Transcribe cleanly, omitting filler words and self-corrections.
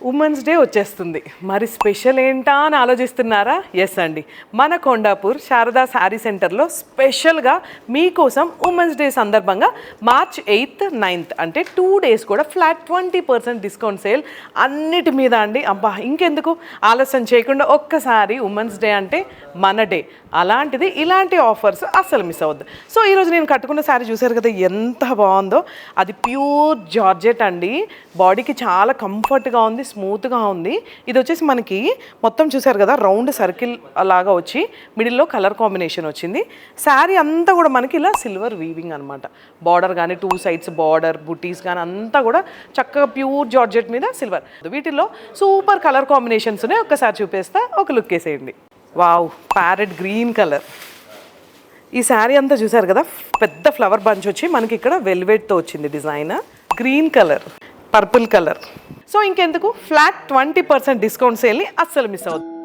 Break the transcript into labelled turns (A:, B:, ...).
A: Women's day వచ్చేస్తుంది. మరి special ఏంటా అని ఆలోచిస్తున్నారా? ఎస్ అండి, మన కొండాపూర్ శారదా శారీ సెంటర్లో స్పెషల్గా మీకోసం ఉమెన్స్ డే సందర్భంగా మార్చ్ 8th 9th అంటే 2 days కూడా ఫ్లాట్ 20% డిస్కౌంట్ సేల్ అన్నిటి మీద అండి. అబ్బా ఇంకెందుకు ఆలస్యం చేయకుండా ఒక్కసారి ఉమెన్స్ డే అంటే మన డే, అలాంటిది ఇలాంటి ఆఫర్స్ అస్సలు మిస్ అవ్వద్దు. సో ఈరోజు నేను కట్టుకున్న శారీ చూసారు కదా ఎంత బాగుందో. అది ప్యూర్ జార్జెట్ అండి, బాడీకి చాలా కంఫర్ట్గా ఉంది, స్మూత్గా ఉంది. ఇది వచ్చేసి మనకి మొత్తం చూసారు కదా రౌండ్ సర్కిల్ లాగా వచ్చి మిడిల్లో కలర్ కాంబినేషన్ వచ్చింది. శారీ అంతా కూడా మనకి ఇలా సిల్వర్ వీవింగ్ అనమాట. బార్డర్ కానీ 2 sides బార్డర్ బుటీస్ కానీ అంతా కూడా చక్కగా ప్యూర్ జార్జెట్ మీద సిల్వర్. వీటిల్లో సూపర్ కలర్ కాంబినేషన్స్ ఉన్నాయి. ఒక్కసారి చూపేస్తా, ఒక లుక్ వేసేయండి. Wow, parrot green colour. ఈ శారీ అంతా చూసారు కదా పెద్ద ఫ్లవర్ బంచ్ వచ్చి మనకి ఇక్కడ వెల్వెట్తో వచ్చింది design. Green colour, purple colour. So ఇంకెందుకు ఫ్లాట్ 20% డిస్కౌంట్ సేల్ని అస్సలు మిస్ అవ్వద్దు.